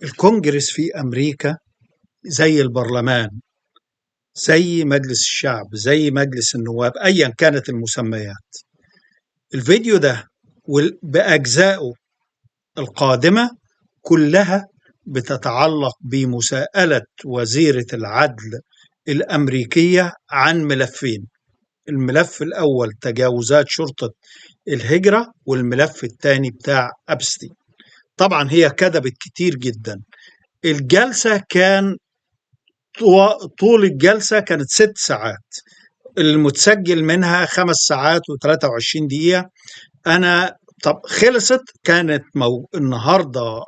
الكونجرس في أمريكا زي البرلمان، زي مجلس الشعب، زي مجلس النواب، أيا كانت المسميات. الفيديو ده بأجزائه القادمة كلها بتتعلق بمساءلة وزيرة العدل الأمريكية عن ملفين. الملف الأول تجاوزات شرطة الهجرة، والملف الثاني بتاع أبستي. طبعا هي كذبت كتير جدا. الجلسة كان طول الجلسة كانت 6 ساعات، المتسجل منها 5 ساعات و23 دقيقة. أنا طب خلصت، كانت النهاردة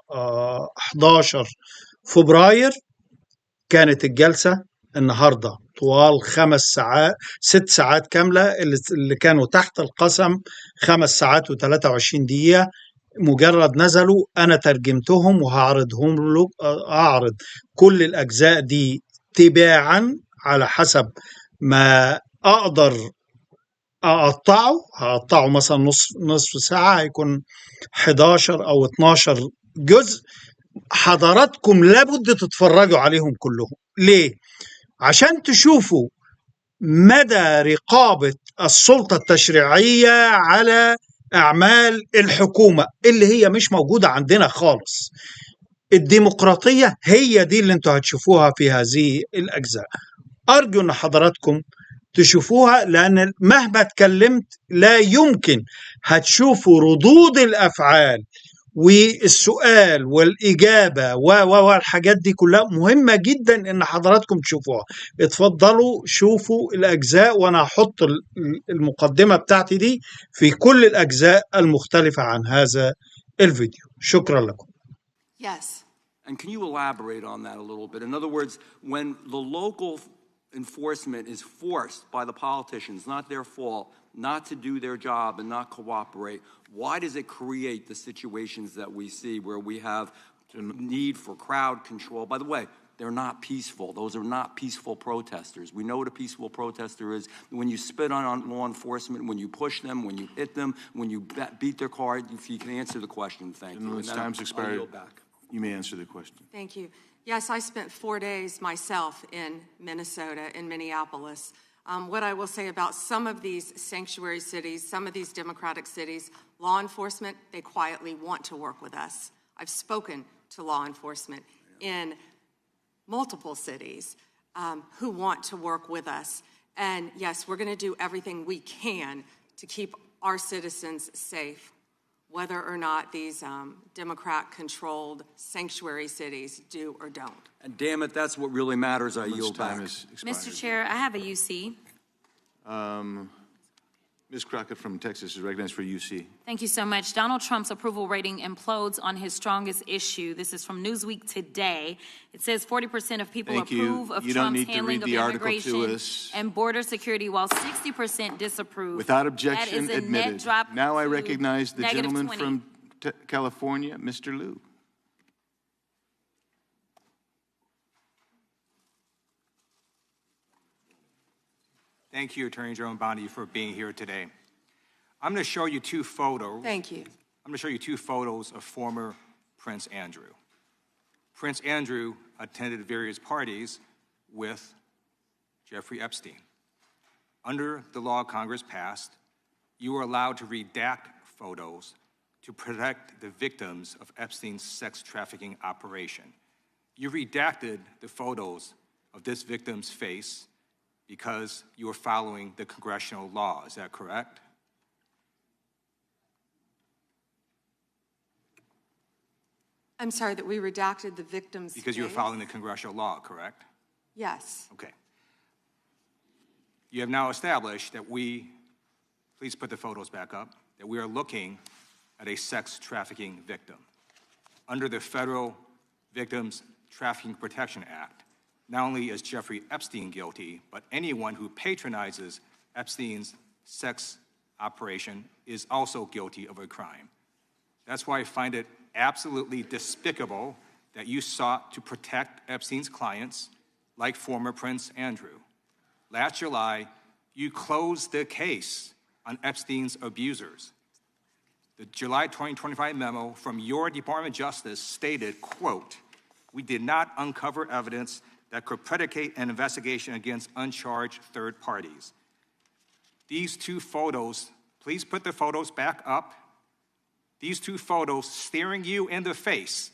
11 فبراير، كانت الجلسة النهاردة طوال 5 ساعات، 6 ساعات كاملة، اللي كانوا تحت القسم 5 ساعات و23 دقيقة. مجرد نزلوا أنا ترجمتهم وهعرضهم له، أعرض كل الأجزاء دي تباعا على حسب ما أقدر هقطعه مثلا نصف ساعة، هيكون 11 أو 12 جزء. حضراتكم لابد تتفرجوا عليهم كلهم. ليه؟ عشان تشوفوا مدى رقابة السلطة التشريعية على أعمال الحكومة اللي هي مش موجودة عندنا خالص. الديمقراطية هي دي اللي انتوا هتشوفوها في هذه الأجزاء. أرجو أن حضراتكم تشوفوها، لأن مهما اتكلمت لا يمكن هتشوفوا ردود الأفعال والسؤال والإجابة والحاجات دي كلها مهمة جدا إن حضراتكم تشوفوها. اتفضلوا شوفوا الأجزاء، وأنا هحط المقدمة بتاعتي دي في كل الأجزاء المختلفة عن هذا الفيديو. شكرا لكم. Yes. And can you elaborate on that a little bit? In other words, when the local enforcement is forced by the politicians, not their fault, not to do their job and not cooperate, why does it create the situations that we see where we have the need for crowd control? By the way, they're not peaceful. Those are not peaceful protesters. We know what a peaceful protester is. When you spit on law enforcement, when you push them, when you hit them, when you beat their car. If you can answer the question, thank you. Time's expired. You may answer the question. Thank you. Yes, I spent 4 days myself in Minnesota, in Minneapolis. What I will say about some of these sanctuary cities, some of these democratic cities, law enforcement, they quietly want to work with us. I've spoken to law enforcement in multiple cities who want to work with us. And yes, we're going to do everything we can to keep our citizens safe, whether or not these Democrat-controlled sanctuary cities do or don't. And damn it, that's what really matters. I yield back. Mr. Chair, I have a UC. Ms. Crockett from Texas is recognized for UC. Thank you so much. Donald Trump's approval rating implodes on his strongest issue. This is from Newsweek today. It says 40% of people approve of Trump's handling of immigration and border security, while 60% disapprove. Without objection, admitted. Now I recognize the gentleman from California, Mr. Liu. Thank you, Attorney General Bondi, for being here today. I'm going to show you 2 photos. Thank you. I'm going to show you 2 photos of former Prince Andrew. Prince Andrew attended various parties with Jeffrey Epstein. Under the law Congress passed, you were allowed to redact photos to protect the victims of Epstein's sex trafficking operation. You redacted the photos of this victim's face because you were following the congressional law. Is that correct? I'm sorry, that we redacted the victim's Because you were following the congressional law, correct? Yes. Okay. You have now established that please put the photos back up, that we are looking at a sex trafficking victim. Under the Federal Victims Trafficking Protection Act, not only is Jeffrey Epstein guilty, but anyone who patronizes Epstein's sex operation is also guilty of a crime. That's why I find it absolutely despicable that you sought to protect Epstein's clients, like former Prince Andrew. Last July, you closed the case on Epstein's abusers. The July 2025 memo from your Department of Justice stated, quote, We did not uncover evidence that could predicate an investigation against uncharged third parties. These two photos, please put the photos back up. These two photos staring you in the face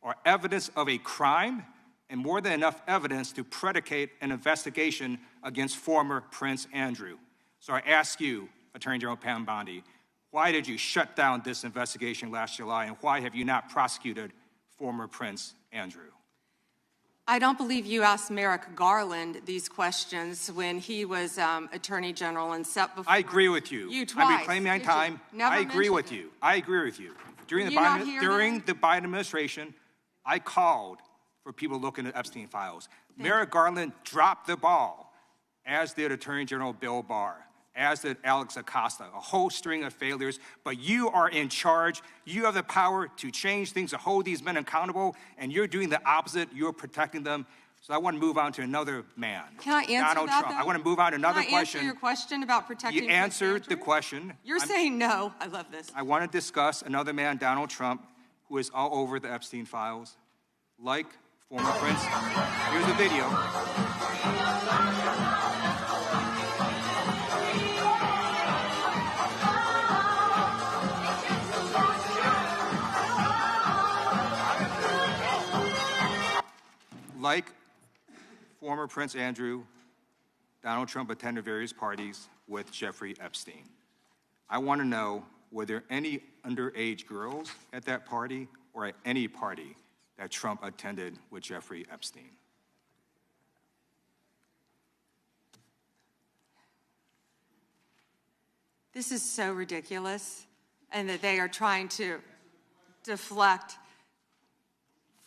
are evidence of a crime and more than enough evidence to predicate an investigation against former Prince Andrew. So I ask you, Attorney General Pam Bondi, why did you shut down this investigation last July, and why have you not prosecuted former Prince Andrew? I don't believe you asked Merrick Garland these questions when he was Attorney General and set before I agree with you. You twice. I'm reclaiming my time. I agree with you. I agree with you. During the Biden administration, I called for people looking at Epstein files. Merrick Garland dropped the ball, as did Attorney General Bill Barr, as did Alex Acosta, a whole string of failures. But you are in charge. You have the power to change things, to hold these men accountable, and you're doing the opposite. You're protecting them. So I want to move on to another man. Can I answer Donald that, Trump. though? I want to move on to another question. Can I answer your question about protecting You answered the question. You're saying no. I love this. I want to discuss another man, Donald Trump, who is all over the Epstein files, like former Prince. Here's the video. Like former Prince Andrew, Donald Trump attended various parties with Jeffrey Epstein. I want to know, were there any underage girls at that party or at any party that Trump attended with Jeffrey Epstein? This is so ridiculous, and that they are trying to deflect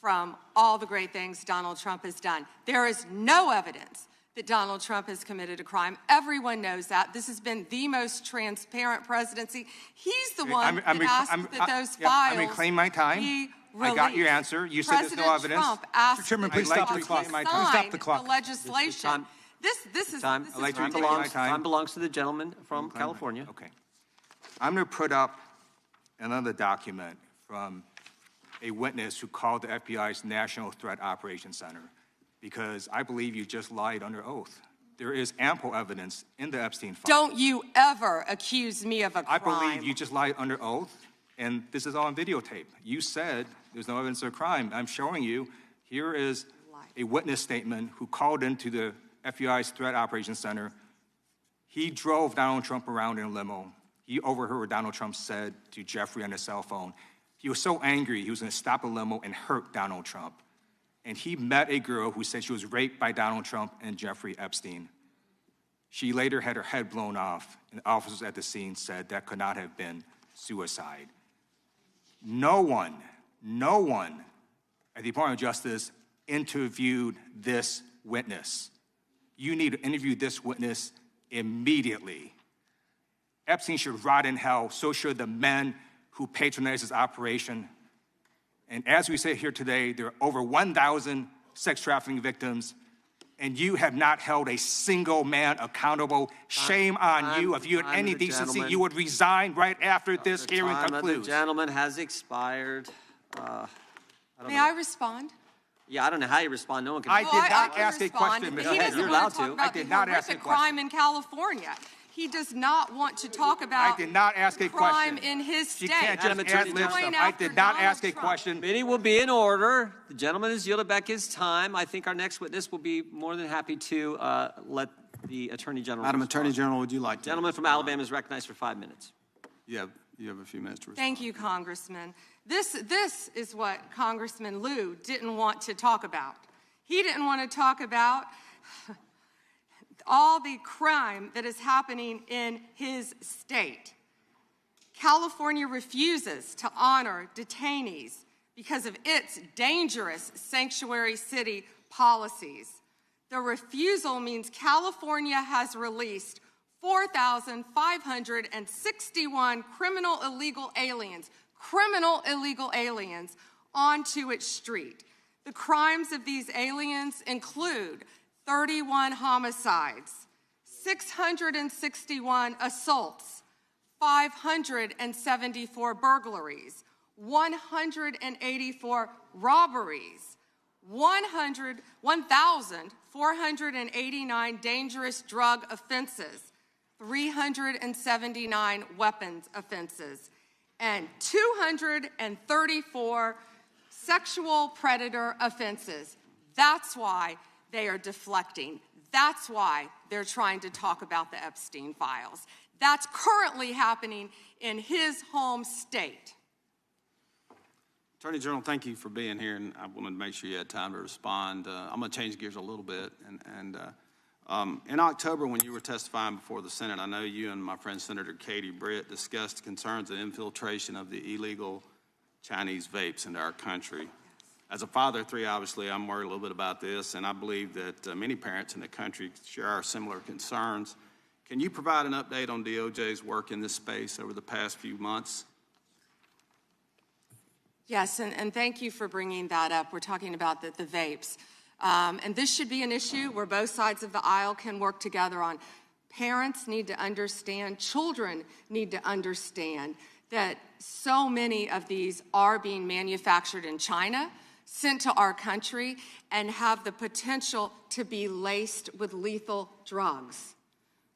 from all the great things Donald Trump has done. There is no evidence that Donald Trump has committed a crime. Everyone knows that. This has been the most transparent presidency. He's the one that asked that those files I'm reclaiming my time. be I got your answer. You said there's no evidence. Trump asked Mr. Chairman, please stop the clock. Stop the clock. The legislation. This is Time ridiculous. Time belongs to the gentleman from California. Okay. I'm going to put up another document from a witness who called the FBI's National Threat Operations Center, because I believe you just lied under oath. There is ample evidence in the Epstein file. Don't you ever accuse me of a crime. I believe you just lied under oath, and this is all on videotape. You said there's no evidence of a crime. I'm showing you, here is a witness statement who called into the FBI's Threat Operations Center. He drove Donald Trump around in a limo. He overheard what Donald Trump said to Jeffrey on his cell phone. He was so angry, he was going to stop a limo and hurt Donald Trump. And he met a girl who said she was raped by Donald Trump and Jeffrey Epstein. She later had her head blown off, and officers at the scene said that could not have been suicide. No one at the Department of Justice interviewed this witness. You need to interview this witness immediately. Epstein should rot in hell, so should the men who patronized his operation. And as we sit here today, there are over 1,000 sex trafficking victims, and you have not held a single man accountable. Shame on you. If you had any decency, you would resign right after this hearing concludes. The gentleman has expired. May I respond? Yeah, I don't know how you respond. No one can. I did not ask a question, But Ms. he doesn't You're want allowed to talk to. about I did the not ask a horrific question. crime in California. He does not want to talk about I did not ask a crime question. in his state. She can't just Madam ad-lib Attorney stuff. General. I did not ask a Donald Trump. question. Meeting will be in order. The gentleman has yielded back his time. I think our next witness will be more than happy to let the Attorney General Madam respond. Attorney General, would you like to? Gentleman from Alabama is recognized for 5 minutes. You have a few minutes to respond. Thank you, Congressman. This is what Congressman Liu didn't want to talk about. He didn't want to talk about all the crime that is happening in his state. California refuses to honor detainees because of its dangerous sanctuary city policies. The refusal means California has released 4,561 criminal illegal aliens onto its street. The crimes of these aliens include 31 homicides, 661 assaults, 574 burglaries, 184 robberies, 1,489 dangerous drug offenses, 379 weapons offenses, and 234 sexual predator offenses. That's why they are deflecting. That's why they're trying to talk about the Epstein files. That's currently happening in his home state. Attorney General, thank you for being here, and I wanted to make sure you had time to respond. I'm going to change gears a little bit. In October, when you were testifying before the Senate, I know you and my friend Senator Katie Britt discussed concerns of infiltration of the illegal Chinese vapes into our country. As a father of three, obviously, I'm worried a little bit about this, and I believe that many parents in the country share our similar concerns. Can you provide an update on DOJ's work in this space over the past few months? Yes, and thank you for bringing that up. We're talking about the vapes. And this should be an issue where both sides of the aisle can work together on. Parents need to understand, children need to understand that so many of these are being manufactured in China, sent to our country, and have the potential to be laced with lethal drugs.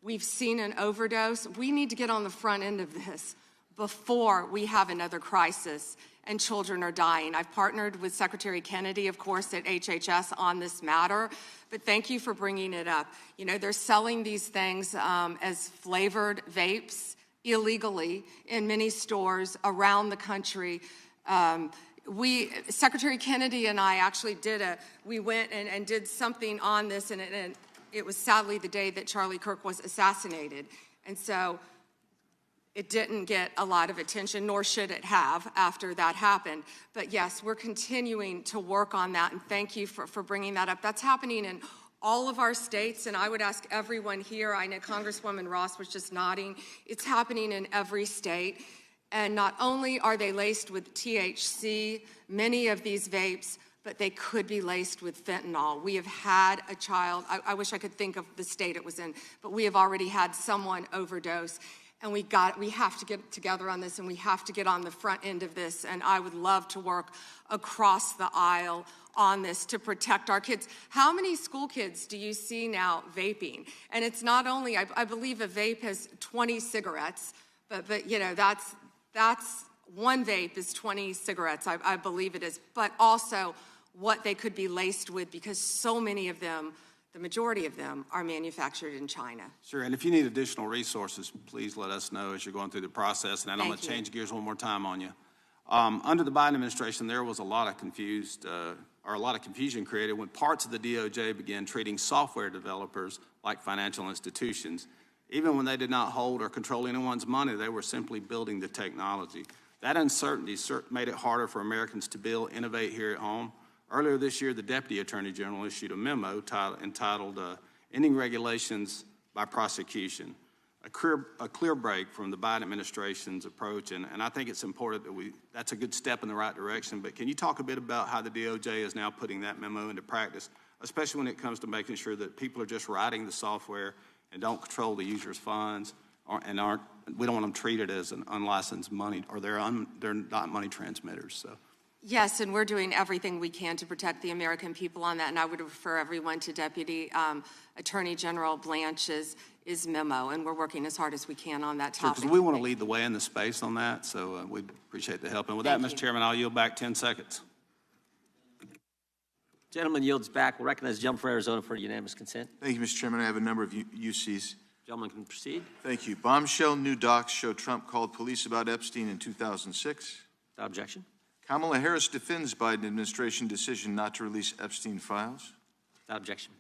We've seen an overdose. We need to get on the front end of this before we have another crisis and children are dying. I've partnered with Secretary Kennedy, of course, at HHS on this matter, but thank you for bringing it up. You know, they're selling these things as flavored vapes illegally in many stores around the country. Secretary Kennedy and I actually we went and did something on this, and it was sadly the day that Charlie Kirk was assassinated. And so it didn't get a lot of attention, nor should it have after that happened. But yes, we're continuing to work on that, and thank you for bringing that up. That's happening in all of our states, and I would ask everyone here, I know Congresswoman Ross was just nodding, it's happening in every state. And not only are they laced with THC, many of these vapes, but they could be laced with fentanyl. We have had a child, I wish I could think of the state it was in, but we have already had someone overdose. And we have to get together on this, and we have to get on the front end of this. And I would love to work across the aisle on this to protect our kids. How many school kids do you see now vaping? And it's not only, I believe a vape has 20 cigarettes, but you know, that's one vape is 20 cigarettes, I believe it is, but also what they could be laced with, because so many of them, the majority of them, are manufactured in China. Sure, and if you need additional resources, please let us know as you're going through the process. And then I'm going to change gears one more time on you. Under the Biden administration, there was a lot of confusion created when parts of the DOJ began treating software developers like financial institutions. Even when they did not hold or control anyone's money, they were simply building the technology. That uncertainty made it harder for Americans to build, innovate here at home. Earlier this year, the Deputy Attorney General issued a memo entitled Ending Regulations by Prosecution, a clear break from the Biden administration's approach, and I think it's important that that's a good step in the right direction, but can you talk a bit about how the DOJ is now putting that memo into practice, especially when it comes to making sure that people are just writing the software and don't control the user's funds, we don't want them treated as an unlicensed money, or they're not money transmitters, so. Yes, and we're doing everything we can to protect the American people on that, and I would refer everyone to Deputy Attorney General Blanche's memo, and we're working as hard as we can on that topic. Because we want to lead the way in the space on that, so we appreciate the help. And with that, Mr. Chairman, I'll yield back 10 seconds. Gentleman yields back. We'll recognize the gentleman from Arizona for unanimous consent. Thank you, Mr. Chairman. I have a number of UCs. Gentleman can proceed. Thank you. Bombshell new docs show Trump called police about Epstein in 2006. Without objection. Kamala Harris defends Biden administration decision not to release Epstein files. Without objection.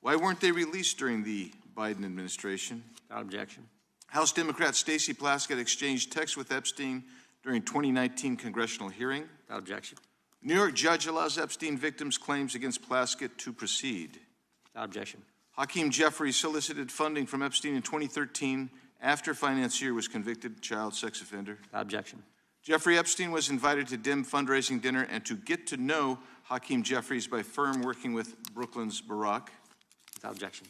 Why weren't they released during the Biden administration? Without objection. House Democrat Stacey Plaskett exchanged texts with Epstein during 2019 congressional hearing. Without objection. New York judge allows Epstein victims' claims against Plaskett to proceed. Without objection. Hakeem Jeffries solicited funding from Epstein in 2013 after financier was convicted child sex offender. Without objection. Jeffrey Epstein was invited to dim fundraising dinner and to get to know Hakeem Jeffries by firm working with Brooklyn's Barack. Without objection.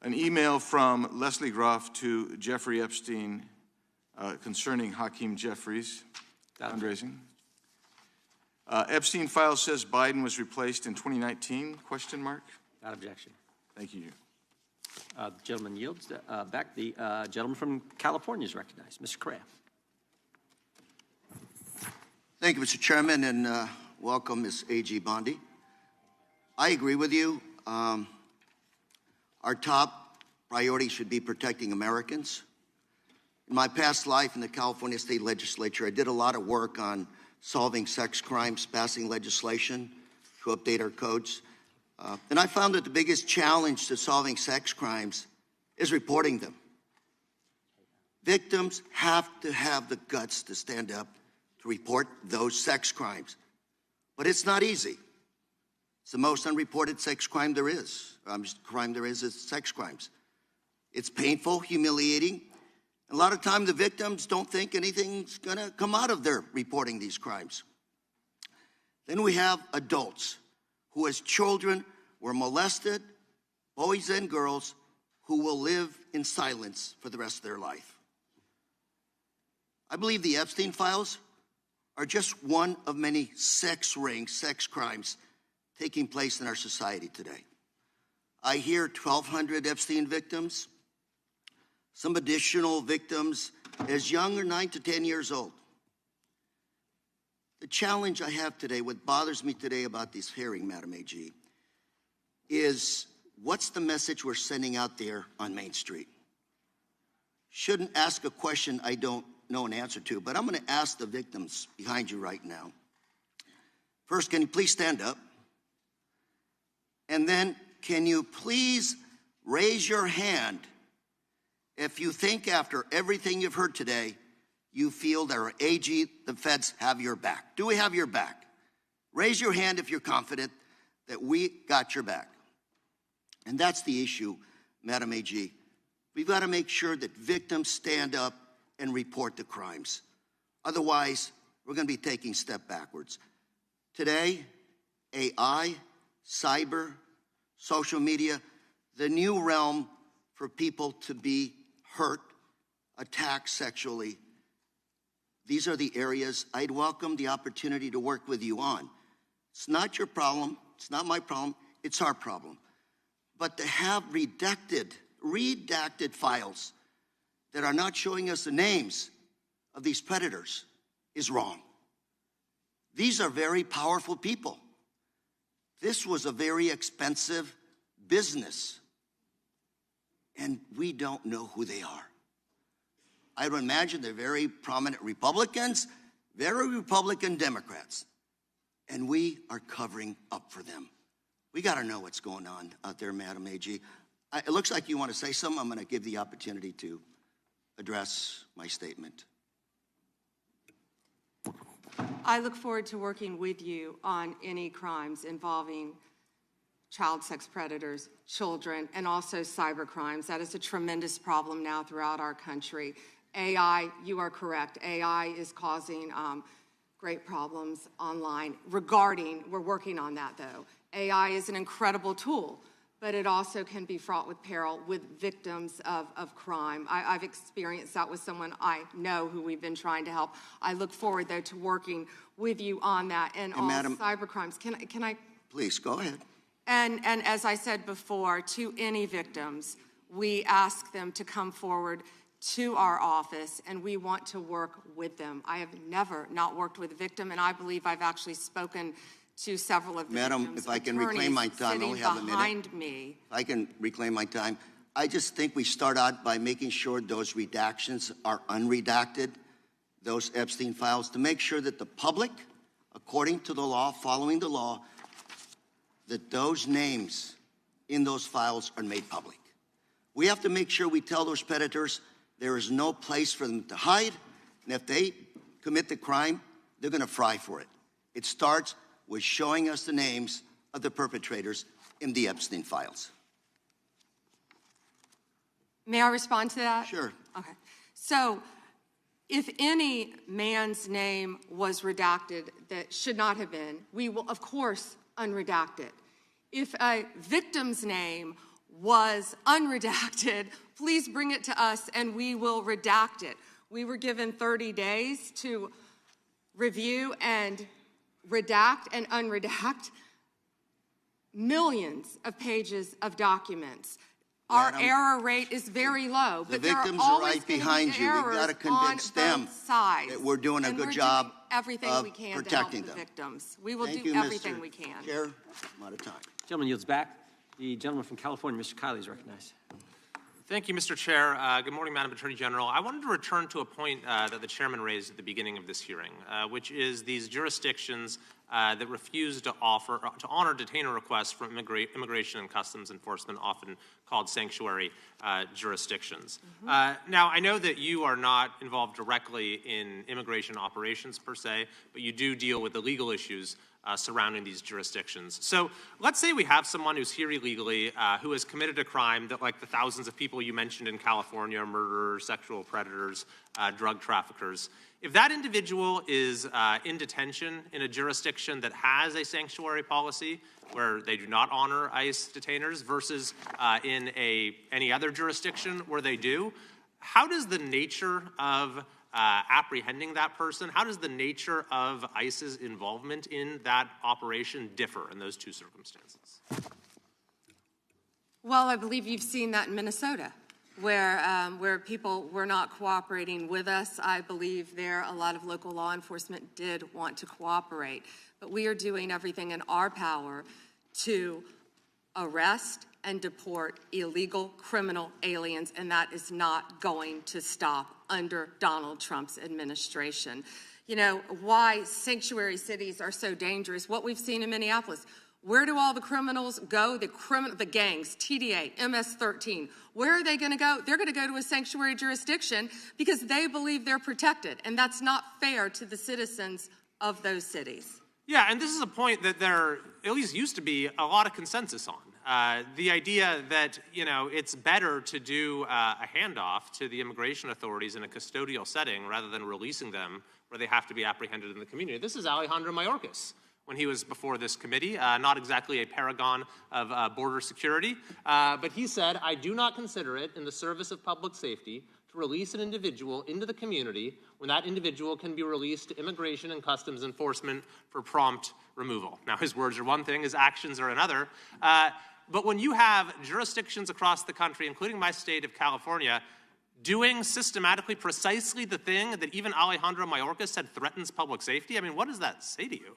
An email from Leslie Groff to Jeffrey Epstein concerning Hakeem Jeffries fundraising. Epstein file says Biden was replaced in 2019, question mark? Without objection. Thank you. The gentleman yields back. The gentleman from California is recognized. Mr. Correa. Thank you, Mr. Chairman, and welcome, Ms. A.G. Bondi. I agree with you. Our top priority should be protecting Americans. In my past life in the California State Legislature, I did a lot of work on solving sex crimes, passing legislation to update our codes. And I found that the biggest challenge to solving sex crimes is reporting them. Victims have to have the guts to stand up to report those sex crimes. But it's not easy. It's the most unreported sex crime there is. Crime there is sex crimes. It's painful, humiliating. A lot of time the victims don't think anything's gonna come out of their reporting these crimes. Then we have adults who as children were molested, boys and girls who will live in silence for the rest of their life. I believe the Epstein files are just one of many sex rings, sex crimes taking place in our society today. I hear 1,200 Epstein victims, some additional victims as young as 9 to 10 years old. The challenge I have today, what bothers me today about this hearing, Madam AG, is what's the message we're sending out there on Main Street? Shouldn't ask a question I don't know an answer to, but I'm going to ask the victims behind you right now. First, can you please stand up? And then, can you please raise your hand if you think after everything you've heard today, you feel that our AG, the feds, have your back? Do we have your back? Raise your hand if you're confident that we got your back. And that's the issue, Madam AG. We've got to make sure that victims stand up and report the crimes. Otherwise, we're going to be taking a step backwards. Today, AI, cyber, social media, the new realm for people to be hurt, attacked sexually. These are the areas I'd welcome the opportunity to work with you on. It's not your problem. It's not my problem. It's our problem. But to have redacted files that are not showing us the names of these predators is wrong. These are very powerful people. This was a very expensive business, and we don't know who they are. I would imagine they're very prominent Republicans, very Republican Democrats, and we are covering up for them. We got to know what's going on out there, Madam AG. It looks like you want to say something. I'm going to give the opportunity to address my statement. I look forward to working with you on any crimes involving child sex predators, children, and also cyber crimes. That is a tremendous problem now throughout our country. AI, you are correct. AI is causing great problems online we're working on that though. AI is an incredible tool, but it also can be fraught with peril with victims of crime. I've experienced that with someone I know who we've been trying to help. I look forward, though, to working with you on that and all cyber crimes. Can I? Please, go ahead. And as I said before, to any victims, we ask them to come forward to our office, and we want to work with them. I have never not worked with a victim, and I believe I've actually spoken to several of the Madam, victims' if I can reclaim my time, I only have a minute. Behind me. If I can reclaim my time. I just think we start out by making sure those redactions are unredacted, those Epstein files, to make sure that the public, according to the law, following the law, that those names in those files are made public. We have to make sure we tell those predators there is no place for them to hide, and if they commit the crime, they're going to fry for it. It starts with showing us the names of the perpetrators in the Epstein files. May I respond to that? Sure. Okay. So, if any man's name was redacted that should not have been, we will, of course, unredact it. If a victim's name was unredacted, please bring it to us and we will redact it. We were given 30 days to review and redact and unredact millions of pages of documents. Our error rate is very low, but there are always are right behind you. We've got to convince them that we're doing a good job everything of we can protecting to help the them. victims. We will Thank do you, everything Mr. we can. Chair, I'm out of time. Gentleman yields back. The gentleman from California, Mr. Kiley, is recognized. Thank you, Mr. Chair. Good morning, Madam Attorney General. I wanted to return to a point that the chairman raised at the beginning of this hearing, which is these jurisdictions that refuse to honor detainer requests from Immigration and Customs Enforcement, often called sanctuary jurisdictions. Now, I know that you are not involved directly in immigration operations per se, but you do deal with the legal issues surrounding these jurisdictions. So let's say we have someone who's here illegally, who has committed a crime that, like the thousands of people you mentioned in California, murderers, sexual predators, drug traffickers. If that individual is in detention in a jurisdiction that has a sanctuary policy where they do not honor ICE detainers versus in any other jurisdiction where they do, how does the nature of apprehending that person, how does the nature of ICE's involvement in that operation differ in those two circumstances? Well, I believe you've seen that in Minnesota, where people were not cooperating with us. I believe there a lot of local law enforcement did want to cooperate, but we are doing everything in our power to arrest and deport illegal criminal aliens, and that is not going to stop under Donald Trump's administration. You know, why sanctuary cities are so dangerous, what we've seen in Minneapolis. Where do all the criminals go? The gangs, TDA, MS-13. Where are they going to go? They're going to go to a sanctuary jurisdiction because they believe they're protected, and that's not fair to the citizens of those cities. Yeah, and this is a point that there at least used to be a lot of consensus on. The idea that, you know, it's better to do a handoff to the immigration authorities in a custodial setting rather than releasing them where they have to be apprehended in the community. This is Alejandro Mayorkas when he was before this committee, not exactly a paragon of border security, but he said, "I do not consider it in the service of public safety to release an individual into the community when that individual can be released to Immigration and Customs Enforcement for prompt removal." Now, his words are one thing, his actions are another. But when you have jurisdictions across the country, including my state of California, doing systematically precisely the thing that even Alejandro Mayorkas said threatens public safety, I mean, what does that say to you?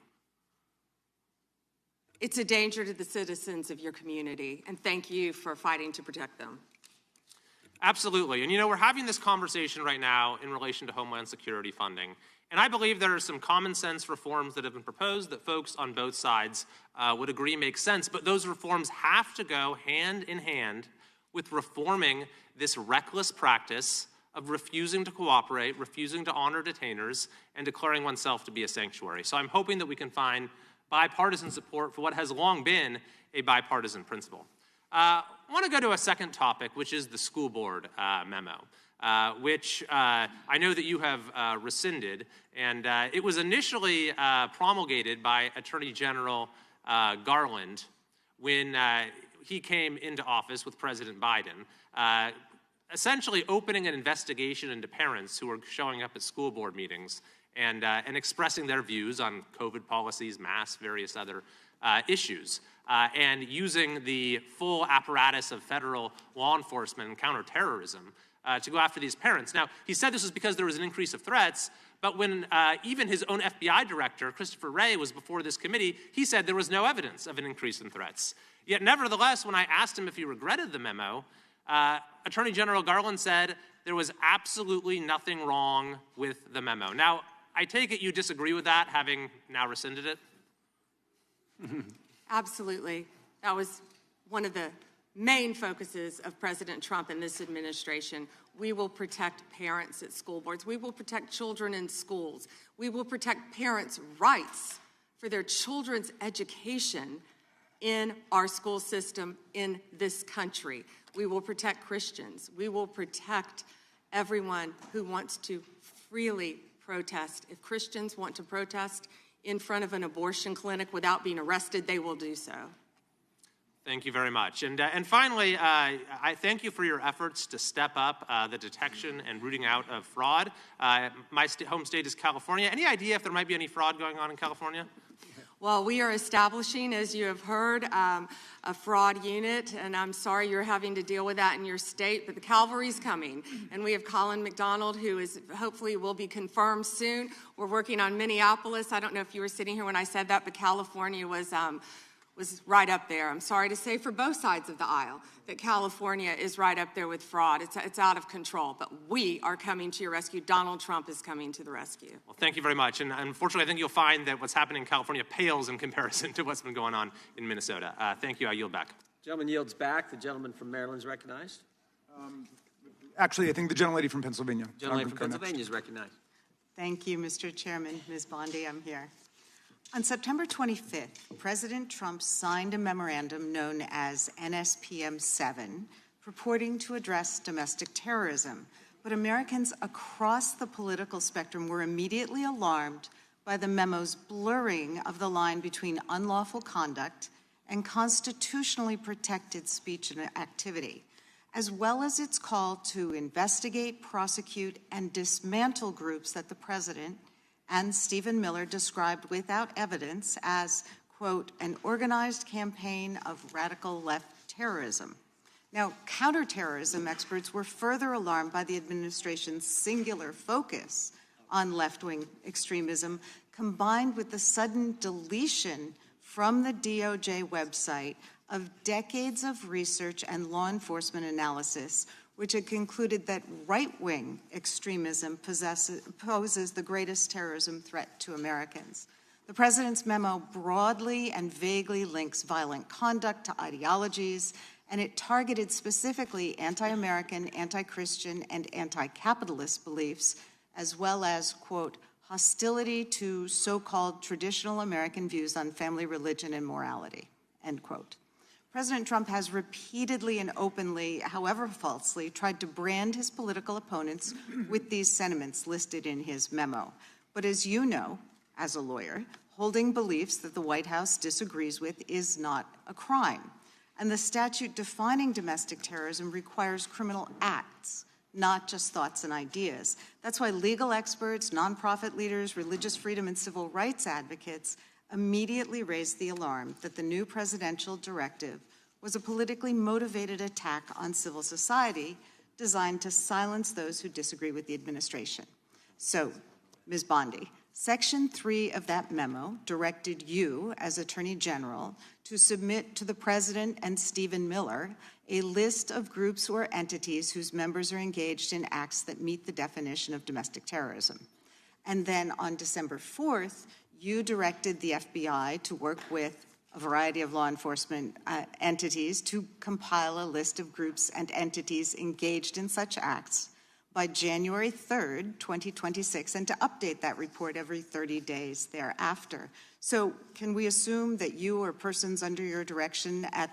It's a danger to the citizens of your community, and thank you for fighting to protect them. Absolutely. And you know, we're having this conversation right now in relation to Homeland Security funding. And I believe there are some common sense reforms that have been proposed that folks on both sides would agree make sense. But those reforms have to go hand in hand with reforming this reckless practice of refusing to cooperate, refusing to honor detainers, and declaring oneself to be a sanctuary. So I'm hoping that we can find bipartisan support for what has long been a bipartisan principle. I want to go to a second topic, which is the school board memo, which I know that you have rescinded. And it was initially promulgated by Attorney General Garland when he came into office with President Biden, essentially opening an investigation into parents who were showing up at school board meetings and expressing their views on COVID policies, masks, various other issues, and using the full apparatus of federal law enforcement and counterterrorism to go after these parents. Now, he said this was because there was an increase of threats, but when even his own FBI director, Christopher Wray, was before this committee, he said there was no evidence of an increase in threats. Yet, nevertheless, when I asked him if he regretted the memo, Attorney General Garland said there was absolutely nothing wrong with the memo. Now, I take it you disagree with that, having now rescinded it? Absolutely. That was one of the main focuses of President Trump and this administration. We will protect parents at school boards. We will protect children in schools. We will protect parents' rights for their children's education in our school system in this country. We will protect Christians. We will protect everyone who wants to freely protest. If Christians want to protest in front of an abortion clinic without being arrested, they will do so. Thank you very much. And finally, I thank you for your efforts to step up the detection and rooting out of fraud. My home state is California. Any idea if there might be any fraud going on in California? Well, we are establishing, as you have heard, a fraud unit, and I'm sorry you're having to deal with that in your state, but the cavalry's coming. And we have Colin McDonald, who is hopefully will be confirmed soon. We're working on Minneapolis. I don't know if you were sitting here when I said that, but California was right up there. I'm sorry to say for both sides of the aisle that California is right up there with fraud. It's out of control, but we are coming to your rescue. Donald Trump is coming to the rescue. Well, thank you very much. And unfortunately, I think you'll find that what's happening in California pales in comparison to what's been going on in Minnesota. Thank you. I yield back. Gentleman yields back. The gentleman from Maryland is recognized. Actually, I think the gentlelady from Pennsylvania. Gentlelady from Pennsylvania is recognized. Thank you, Mr. Chairman. Ms. Bondi, I'm here. On September 25th, President Trump signed a memorandum known as NSPM 7, purporting to address domestic terrorism. But Americans across the political spectrum were immediately alarmed by the memo's blurring of the line between unlawful conduct and constitutionally protected speech and activity, as well as its call to investigate, prosecute, and dismantle groups that the president and Stephen Miller described without evidence as, quote, an organized campaign of radical left terrorism. Now, counterterrorism experts were further alarmed by the administration's singular focus on left-wing extremism, combined with the sudden deletion from the DOJ website of decades of research and law enforcement analysis, which had concluded that right-wing extremism poses the greatest terrorism threat to Americans. The president's memo broadly and vaguely links violent conduct to ideologies, and it targeted specifically anti-American, anti-Christian, and anti-capitalist beliefs, as well as, quote, hostility to so-called traditional American views on family, religion, and morality, end quote. President Trump has repeatedly and openly, however falsely, tried to brand his political opponents with these sentiments listed in his memo. But as you know, as a lawyer, holding beliefs that the White House disagrees with is not a crime. And the statute defining domestic terrorism requires criminal acts, not just thoughts and ideas. That's why legal experts, nonprofit leaders, religious freedom, and civil rights advocates immediately raised the alarm that the new presidential directive was a politically motivated attack on civil society designed to silence those who disagree with the administration. So, Ms. Bondi, Section 3 of that memo directed you, as Attorney General, to submit to the President and Stephen Miller a list of groups or entities whose members are engaged in acts that meet the definition of domestic terrorism. And then on December 4th, you directed the FBI to work with a variety of law enforcement entities to compile a list of groups and entities engaged in such acts by January 3rd, 2026, and to update that report every 30 days thereafter. So can we assume that you or persons under your direction at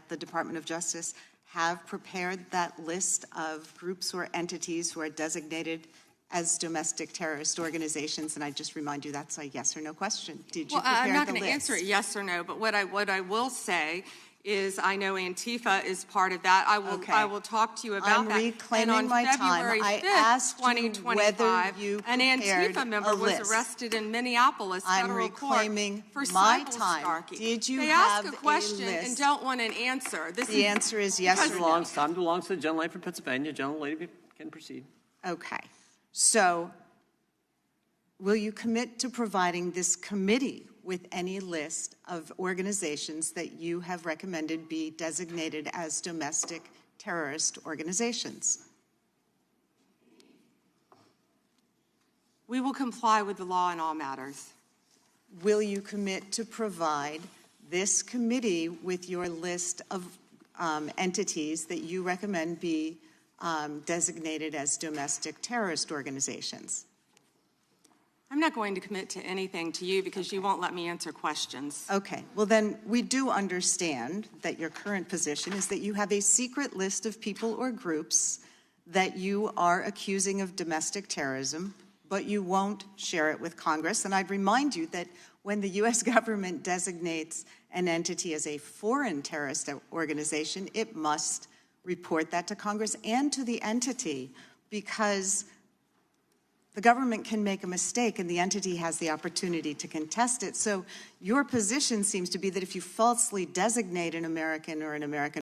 the Department of Justice have prepared that list of groups or entities who are designated as domestic terrorist organizations? And I just remind you that's a yes or no question. Did you prepare the list? I'm not going to answer it yes or no, but what I will say is I know Antifa is part of that. I will talk to you about that. I'm reclaiming my time. I asked you whether you an Antifa member was arrested in Minneapolis federal court for my time. Did you they have ask a question and don't want an answer? The answer is yes or no. Time belongs to the gentlelady from Pennsylvania. Gentlelady can proceed. Okay. So will you commit to providing this committee with any list of organizations that you have recommended be designated as domestic terrorist organizations? We will comply with the law in all matters. Will you commit to provide this committee with your list of entities that you recommend be designated as domestic terrorist organizations? I'm not going to commit to anything to you because you won't let me answer questions. Okay. Well, then we do understand that your current position is that you have a secret list of people or groups that you are accusing of domestic terrorism, but you won't share it with Congress. And I'd remind you that when the U.S. government designates an entity as a foreign terrorist organization, it must report that to Congress and to the entity, because the government can make a mistake and the entity has the opportunity to contest it. So your position seems to be that if you falsely designate an American or an American